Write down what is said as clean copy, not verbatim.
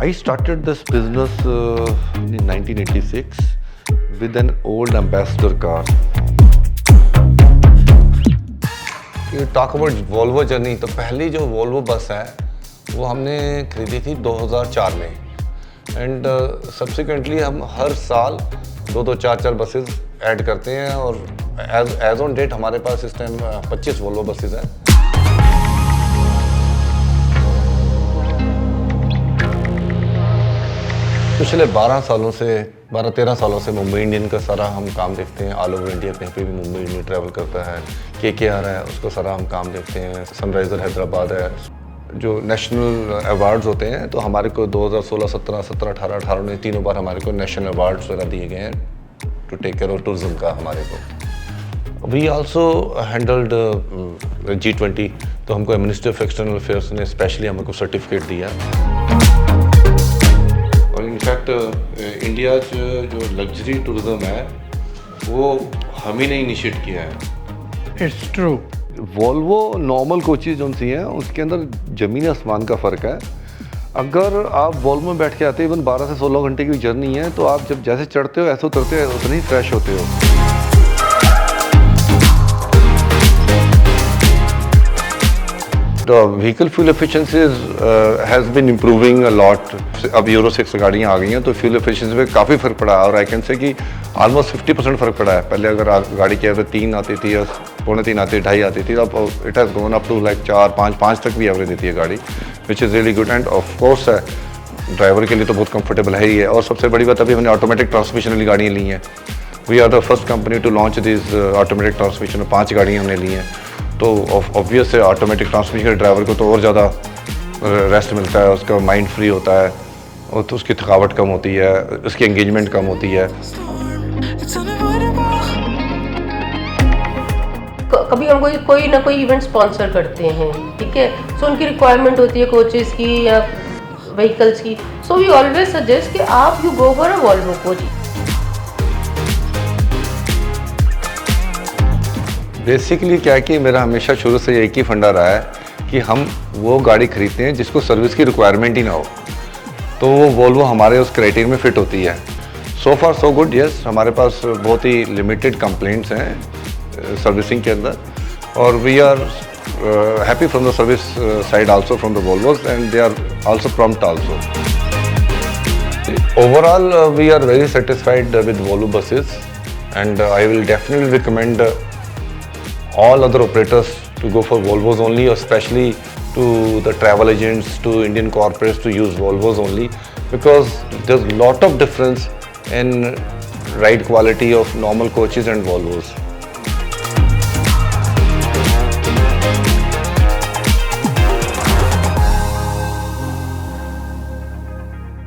I started this business in 1986 with an old Ambassador car. You talk about Volvo journey, तो पहली जो Volvo बस है वो हमने खरीदी थी 2004 में एंड सब्सिक्वेंटली हम हर साल 2-4 बसेस ऐड करते हैं और एज ऑन डेट हमारे पास इस टाइम 25 Volvo बसेस हैं। पिछले 12-13 सालों से मुंबई इंडियन का सारा हम काम देखते हैं। ऑल ओवर इंडिया कहीं पे भी मुंबई इंडियन ट्रैवल करता है, के आ रहा है, उसको सारा हम काम देखते हैं। सनराइज़र हैदराबाद है, जो नेशनल अवार्ड्स होते हैं तो हमारे को 2016, 17, 17, 18 में तीनों बार हमारे को नेशनल अवार्ड्स वगैरह दिए गए हैं to take care of tourism का हमारे को। वी आल्सो हैंडल्ड G20, तो हमको मिनिस्ट्री ऑफ एक्सटर्नल अफेयर्स ने स्पेशली हमको सर्टिफिकेट दिया। और इनफैक्ट इंडिया जो लग्जरी टूरिज्म है वो हम ही ने इनिशिएट किया है। It's true. Volvo normal coaches जो सी हैं उसके अंदर ज़मीन आसमान का फ़र्क है। अगर आप वॉल्वो में बैठ के आते हैं, इवन 12 से 16 घंटे की जर्नी है, तो आप जब जैसे चढ़ते हो ऐसे उतरते हो उतने ही फ्रेश होते हो। The vehicle fuel efficiency has been improving a lot. अब यूरो 6 गाड़ियाँ आ गई हैं तो फ्यूल एफिशिएंसी में काफ़ी फ़र्क पड़ा है और आई कैन से कि ऑलमोस्ट 50% फ़र्क पड़ा है। पहले अगर गाड़ी की एवरेज 3 आती थी या 3.5 आती थी, 2.5 आती थी, अब it has gone up to like 4-5 तक भी एवरेज देती है गाड़ी, which is really good. And of course driver के लिए तो बहुत कंफर्टेबल है ही है। और सबसे बड़ी बात, अभी हमने ऑटोमेटिक ट्रांसमिशन वाली गाड़ियाँ ली हैं। We are the first company to launch this automatic transmission. 5 गाड़ियाँ हमने ली हैं, तो ऑब्वियस है ऑटोमेटिक ट्रांसमिशन के ड्राइवर को तो और ज़्यादा रेस्ट मिलता है, उसका माइंड फ्री होता है और तो उसकी थकावट कम होती है, उसकी एंगेजमेंट कम होती है। कभी हम कोई ना कोई इवेंट स्पॉन्सर करते हैं, ठीक है, सो उनकी रिक्वायरमेंट होती है कोचेस की या व्हीकल्स की, सो वी ऑलवेज सजेस्ट कि आप you go for a Volvo coach. Basically क्या है कि मेरा हमेशा शुरू से एक ही फंडा रहा है कि हम वो गाड़ी खरीदते हैं जिसको सर्विस की रिक्वायरमेंट ही ना हो, तो वो वॉल्वो हमारे उस क्राइटेरिया में फिट होती है। सो फार सो गुड, यस, हमारे पास बहुत ही लिमिटेड कंप्लेंट्स हैं सर्विसिंग के अंदर और we are happy from the service side also from the Volvos and they are also prompt also. Overall we are very satisfied with Volvo buses and I will definitely recommend all other operators to go for Volvos only, especially to the travel agents, to Indian corporates to use Volvos only, because there's a lot of difference in ride quality of normal coaches and Volvos.